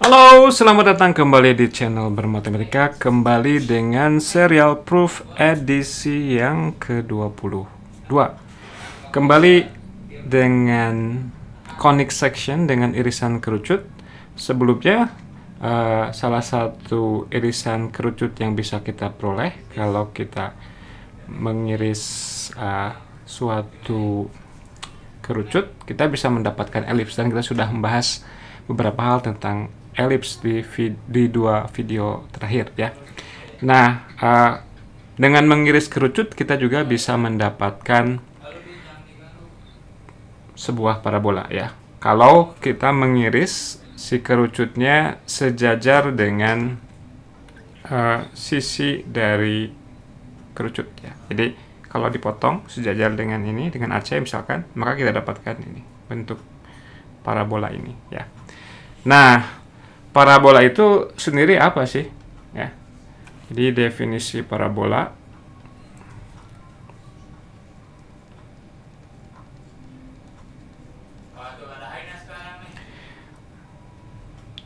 Halo, selamat datang kembali di channel Bermatematika. Kembali dengan serial proof edisi yang ke-22. Kembali dengan conic section dengan irisan kerucut. Sebelumnya, salah satu irisan kerucut yang bisa kita peroleh kalau kita mengiris suatu kerucut, kita bisa mendapatkan elips, dan kita sudah membahas beberapa hal tentang elips di dua video terakhir ya. Nah, dengan mengiris kerucut kita juga bisa mendapatkan sebuah parabola ya. Kalau kita mengiris si kerucutnya sejajar dengan sisi dari kerucut ya. Jadi kalau dipotong sejajar dengan ini, dengan AC misalkan, maka kita dapatkan ini bentuk parabola ini ya. Nah, parabola itu sendiri apa sih? Ya. Jadi definisi parabola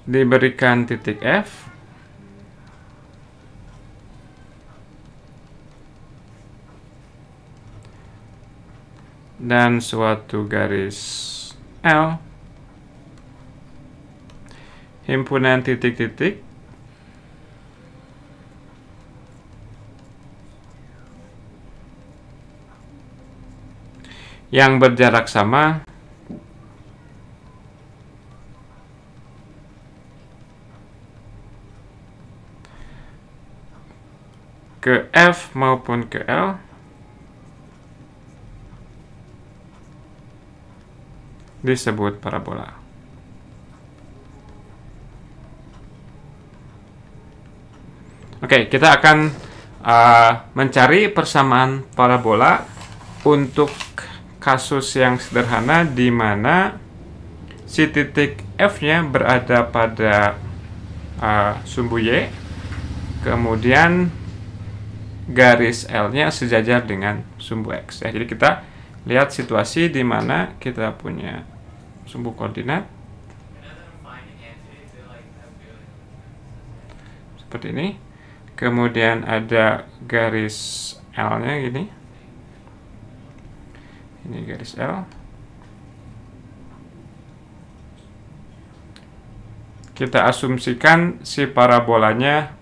diberikan titik F dan suatu garis L, himpunan titik-titik yang berjarak sama ke F maupun ke L disebut parabola. Oke, kita akan mencari persamaan parabola untuk kasus yang sederhana di mana si titik F-nya berada pada sumbu Y, kemudian garis L-nya sejajar dengan sumbu X. Ya, jadi kita lihat situasi di mana kita punya sumbu koordinat seperti ini. Kemudian ada garis L-nya gini. Ini garis L. Kita asumsikan si parabolanya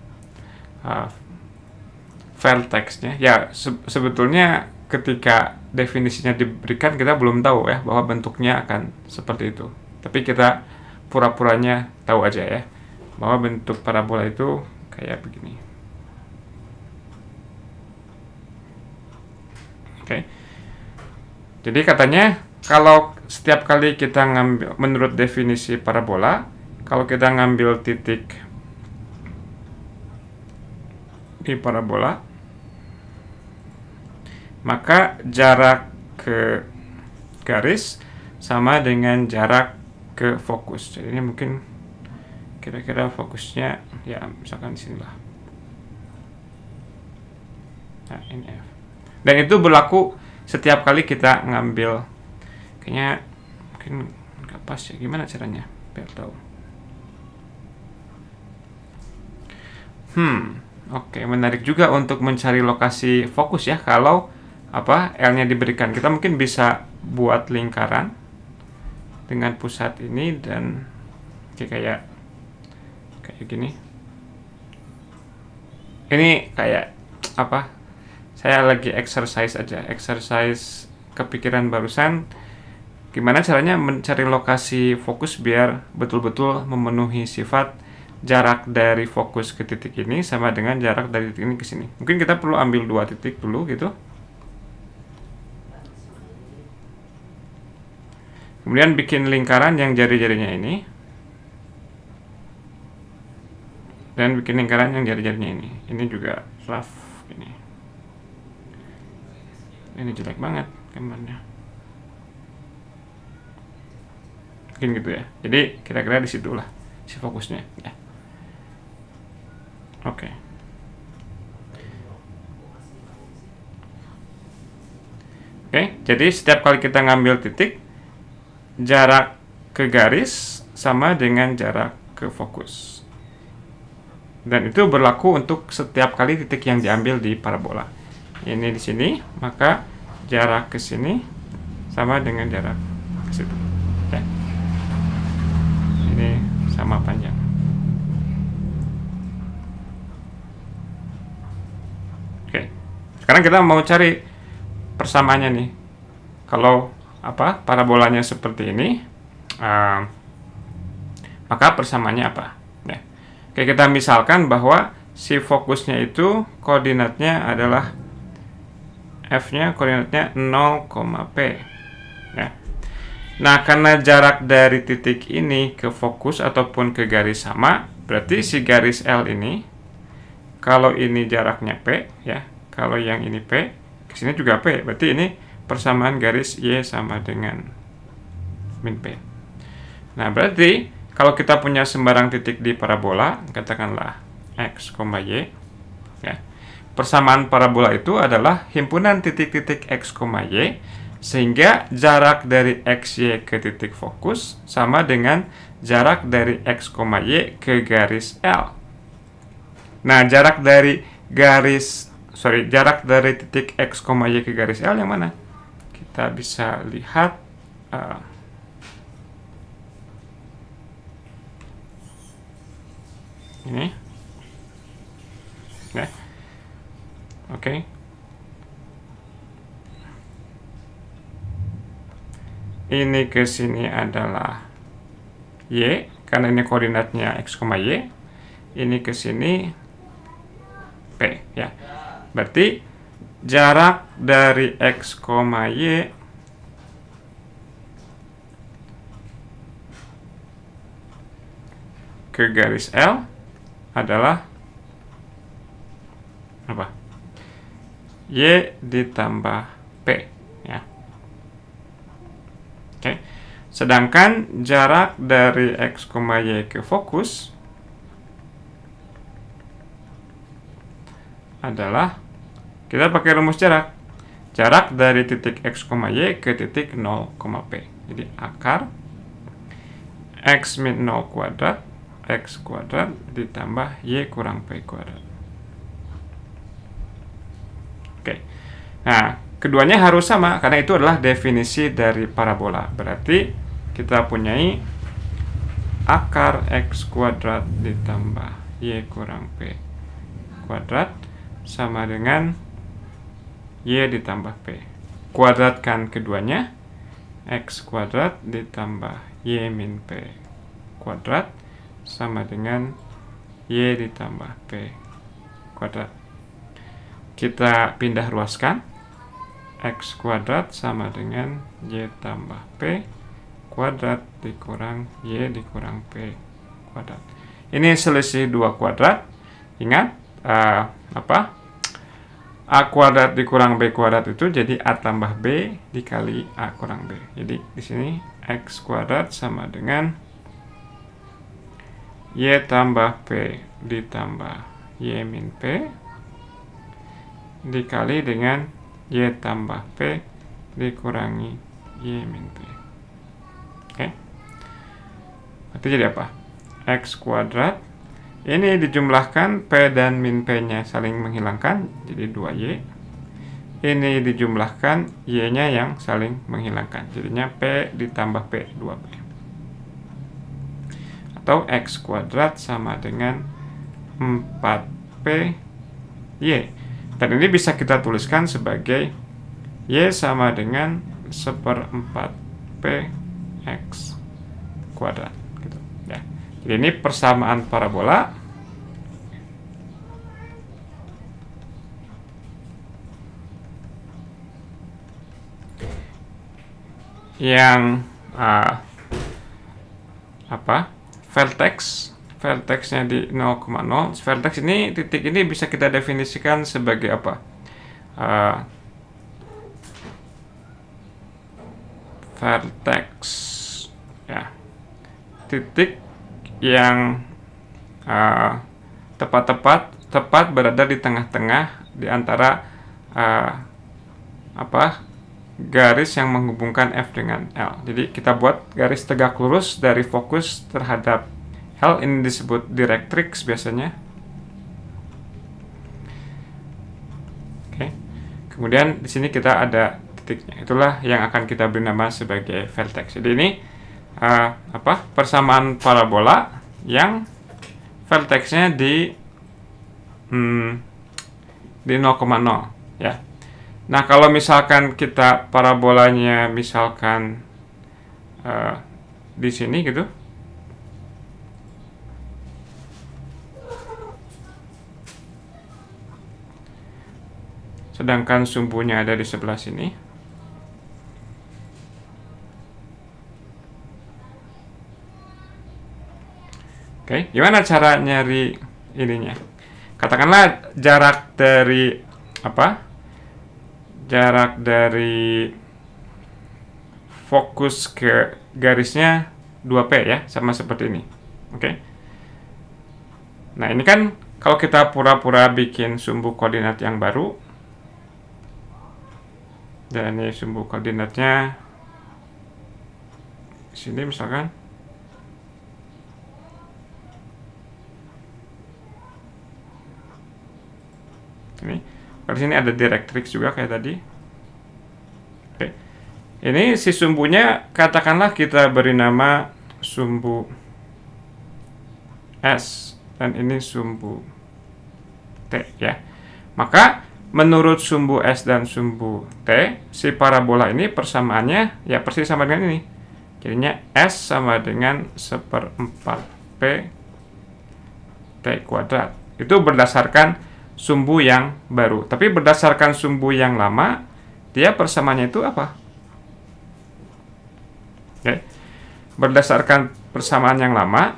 vertexnya. Ya, sebetulnya ketika definisinya diberikan kita belum tahu ya bahwa bentuknya akan seperti itu. Tapi kita pura-puranya tahu aja ya bahwa bentuk parabola itu kayak begini. Oke. Jadi katanya kalau setiap kali kita ngambil, menurut definisi parabola, kalau kita ngambil titik di parabola, maka jarak ke garis sama dengan jarak ke fokus. Jadi ini mungkin kira-kira fokusnya ya misalkan di sinilah. Nah, ini F. Dan itu berlaku setiap kali kita ngambil. Kayaknya mungkin nggak pas ya, gimana caranya biar tahu. Oke, menarik juga untuk mencari lokasi fokus ya. Kalau L-nya diberikan, kita mungkin bisa buat lingkaran dengan pusat ini dan kayak gini. Ini kayak saya lagi exercise aja, exercise kepikiran barusan gimana caranya mencari lokasi fokus biar betul-betul memenuhi sifat jarak dari fokus ke titik ini sama dengan jarak dari titik ini ke sini. Mungkin kita perlu ambil dua titik dulu gitu. Kemudian bikin lingkaran yang jari-jarinya ini. Dan bikin lingkaran yang jari-jarinya ini. Ini juga rough ini. Ini jelek banget gambarnya. Mungkin gitu ya. Jadi kira-kira di situ lah si fokusnya ya. Oke. Jadi setiap kali kita ngambil titik, jarak ke garis sama dengan jarak ke fokus. Dan itu berlaku untuk setiap kali titik yang diambil di parabola. Ini di sini, maka jarak ke sini sama dengan jarak ke situ. Ya. Ini sama panjang. Oke. Sekarang kita mau cari persamaannya nih. Kalau parabolanya seperti ini, maka persamaannya apa? Ya. Oke, kita misalkan bahwa si fokusnya itu koordinatnya adalah F-nya koordinatnya 0, P. Ya. Nah, karena jarak dari titik ini ke fokus ataupun ke garis sama, berarti si garis L ini, kalau ini jaraknya P, ya, kalau yang ini P, ke sini juga P, berarti ini persamaan garis Y sama dengan min P. Nah, berarti kalau kita punya sembarang titik di parabola, katakanlah X, Y, ya, persamaan parabola itu adalah himpunan titik-titik X, Y, sehingga jarak dari XY ke titik fokus sama dengan jarak dari X, Y ke garis L. Nah, jarak dari titik X, Y ke garis L yang mana? Kita bisa lihat ini. Ya. Oke. Ini ke sini adalah Y, karena ini koordinatnya X, Y. Ini ke sini P, ya. Berarti jarak dari X, Y ke garis L adalah apa? Y ditambah P, ya. Oke. Sedangkan jarak dari X, Y ke fokus adalah, kita pakai rumus jarak. Jarak dari titik X, Y ke titik 0, P. Jadi akar X min 0 kuadrat X kuadrat ditambah Y kurang P kuadrat. Oke. Nah, keduanya harus sama karena itu adalah definisi dari parabola. Berarti kita punyai akar X kuadrat ditambah Y kurang P kuadrat sama dengan Y ditambah P. Kuadratkan keduanya, X kuadrat ditambah Y min P kuadrat sama dengan Y ditambah P kuadrat. Kita pindah ruaskan, X kuadrat sama dengan Y tambah P kuadrat dikurang Y dikurang P kuadrat. Ini selisih 2 kuadrat. Ingat, A kuadrat dikurang B kuadrat itu jadi A tambah B dikali A kurang B. Jadi di sini X kuadrat sama dengan Y tambah P ditambah Y min P dikali dengan Y tambah P dikurangi Y min P. Oke. Berarti jadi apa? X kuadrat. Ini dijumlahkan, P dan min P-nya saling menghilangkan, jadi 2Y. Ini dijumlahkan, Y-nya yang saling menghilangkan. Jadinya P ditambah P, 2P. Atau X kuadrat sama dengan 4P Y. Dan ini bisa kita tuliskan sebagai Y sama dengan 1/4P X kuadrat. Gitu, ya. Jadi ini persamaan parabola yang vertexnya di 0,0. Vertex ini, titik ini bisa kita definisikan sebagai apa? Vertex, ya, titik yang tepat berada di tengah-tengah di antara garis yang menghubungkan F dengan L. Jadi kita buat garis tegak lurus dari fokus terhadap Hal ini disebut directrix biasanya. Oke. Kemudian di sini kita ada titiknya. Itulah yang akan kita beri nama sebagai vertex. Jadi ini persamaan parabola yang vertexnya di 0,0 ya. Nah, kalau misalkan kita parabolanya misalkan di sini gitu, sedangkan sumbunya ada di sebelah sini. Oke, gimana cara nyari ininya? Katakanlah jarak dari jarak dari fokus ke garisnya 2P ya, sama seperti ini. Oke. Nah, ini kan kalau kita pura-pura bikin sumbu koordinat yang baru, dan ini sumbu koordinatnya sini misalkan. Ini di sini ada directrix juga kayak tadi. Oke. Ini si sumbunya katakanlah kita beri nama sumbu S dan ini sumbu T ya. Maka menurut sumbu S dan sumbu T, si parabola ini persamaannya ya persis sama dengan ini. Jadinya S sama dengan 1/4 P T kuadrat. Itu berdasarkan sumbu yang baru. Tapi berdasarkan sumbu yang lama, dia persamaannya itu apa? Oke. Berdasarkan persamaan yang lama,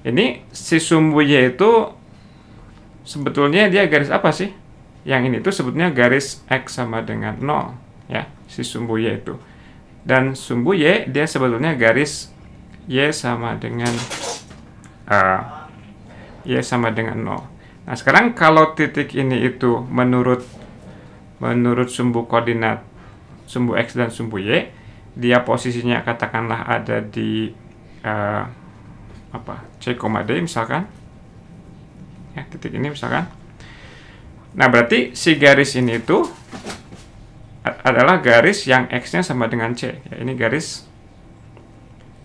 ini si sumbu Y itu sebetulnya dia garis apa sih? Yang ini tuh sebetulnya garis X sama dengan 0 ya, si sumbu Y itu. Dan sumbu Y dia sebetulnya garis Y sama dengan 0. Nah, sekarang kalau titik ini itu menurut sumbu koordinat sumbu X dan sumbu Y, dia posisinya katakanlah ada di C, D misalkan. Ya, titik ini misalkan. Nah, berarti si garis ini itu adalah garis yang X-nya sama dengan C. Ya, ini garis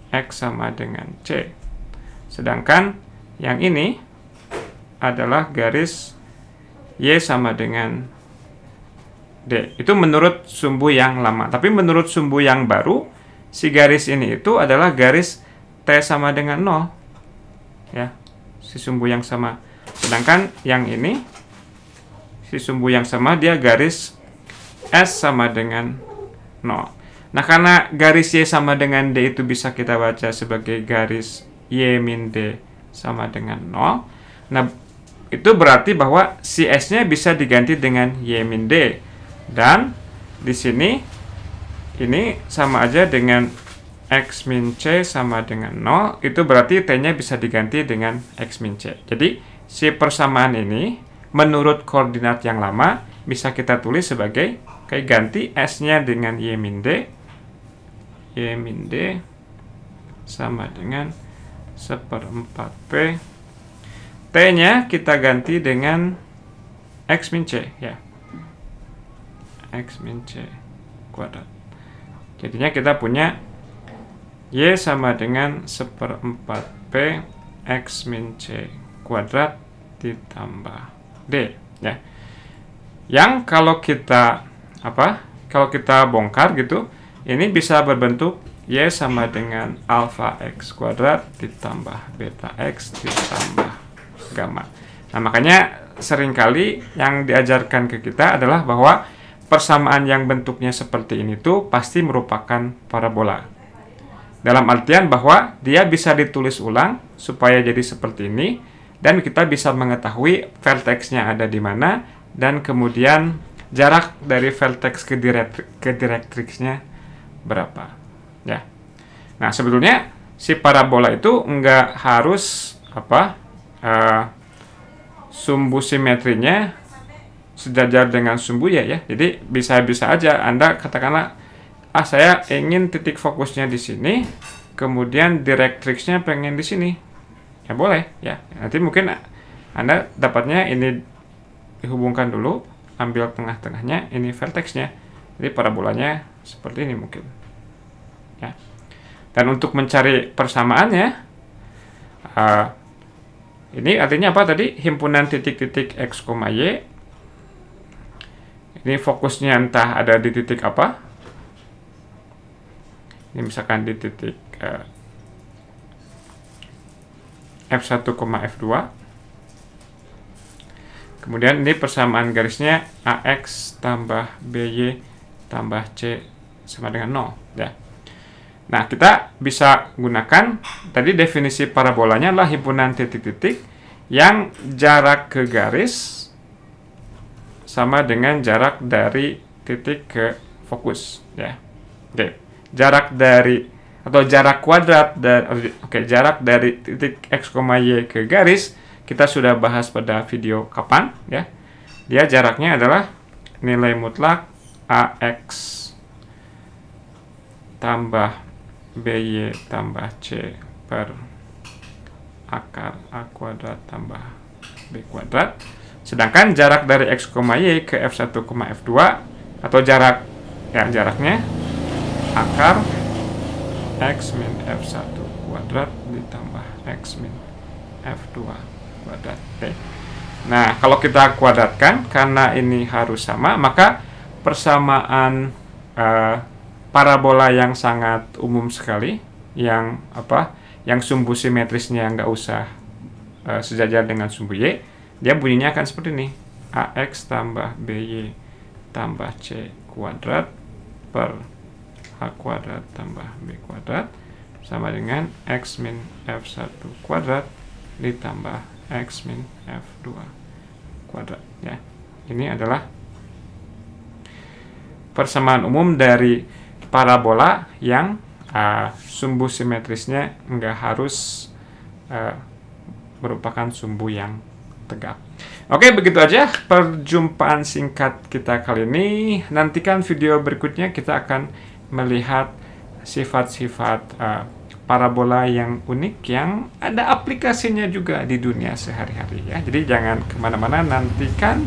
X sama dengan C. Sedangkan yang ini adalah garis Y sama dengan D. Itu menurut sumbu yang lama. Tapi menurut sumbu yang baru, si garis ini itu adalah garis T sama dengan 0. Ya, si sumbu yang sama. Sedangkan yang ini si sumbu yang sama dia garis S sama dengan 0. Nah, karena garis Y sama dengan D itu bisa kita baca sebagai garis Y min D sama dengan 0. Nah, itu berarti bahwa si S-nya bisa diganti dengan Y min D. Dan di sini ini sama aja dengan X min C sama dengan 0. Itu berarti T-nya bisa diganti dengan X min C. Jadi, si persamaan ini menurut koordinat yang lama bisa kita tulis sebagai kayak ganti S-nya dengan Y min D. Y min D sama dengan 1/4 P. T-nya kita ganti dengan X min C ya. X min C kuadrat. Jadinya kita punya Y sama dengan 1/4 P X min C kuadrat ditambah D ya. Yang kalau kita bongkar gitu, ini bisa berbentuk Y sama dengan alfa X kuadrat ditambah beta X ditambah gamma. Nah, makanya seringkali yang diajarkan ke kita adalah bahwa persamaan yang bentuknya seperti ini tuh pasti merupakan parabola. Dalam artian bahwa dia bisa ditulis ulang supaya jadi seperti ini, dan kita bisa mengetahui vertexnya ada di mana, dan kemudian jarak dari vertex ke directrixnya berapa. Ya. Nah, sebetulnya si parabola itu nggak harus sumbu simetrinya sejajar dengan sumbu ya. Jadi bisa-bisa aja Anda katakanlah, saya ingin titik fokusnya di sini, kemudian directrixnya pengen di sini. ya boleh ya. Nanti mungkin Anda dapatnya ini dihubungkan dulu, ambil tengah-tengahnya, ini vertexnya. Jadi parabolanya seperti ini mungkin. Ya. Dan untuk mencari persamaannya, ini artinya apa tadi? Himpunan titik-titik X, Y. Ini fokusnya entah ada di titik apa. Ini misalkan di titik F1, F2. Kemudian ini persamaan garisnya AX tambah BY tambah C sama dengan 0. Ya. Nah, kita bisa gunakan, tadi definisi parabolanya adalah himpunan titik-titik yang jarak ke garis sama dengan jarak dari titik ke fokus, ya. Oke, jarak dari atau jarak kuadrat dari jarak dari titik X, Y ke garis kita sudah bahas pada video kapan, ya. Dia jaraknya adalah nilai mutlak AX tambah BY tambah C per akar A kuadrat tambah B kuadrat. Sedangkan jarak dari X, Y ke F1, F2 atau jaraknya akar X min F1 kuadrat ditambah X min F2 kuadrat. Oke. Nah, kalau kita kuadratkan, karena ini harus sama, maka persamaan parabola yang sangat umum sekali, yang sumbu simetrisnya nggak usah sejajar dengan sumbu Y, dia bunyinya akan seperti ini. AX tambah BY tambah C kuadrat per A kuadrat tambah B kuadrat sama dengan X min F1 kuadrat ditambah X min F2 kuadrat. Ya. Ini adalah persamaan umum dari parabola yang sumbu simetrisnya nggak harus merupakan sumbu yang tegak. Oke, begitu aja perjumpaan singkat kita kali ini. Nantikan video berikutnya, kita akan melihat sifat-sifat parabola yang unik yang ada aplikasinya juga di dunia sehari-hari, ya. Jadi jangan kemana-mana, nantikan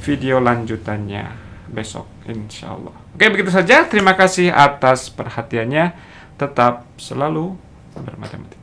video lanjutannya besok insya Allah. Oke, begitu saja. Terima kasih atas perhatiannya. Tetap selalu bermatematika.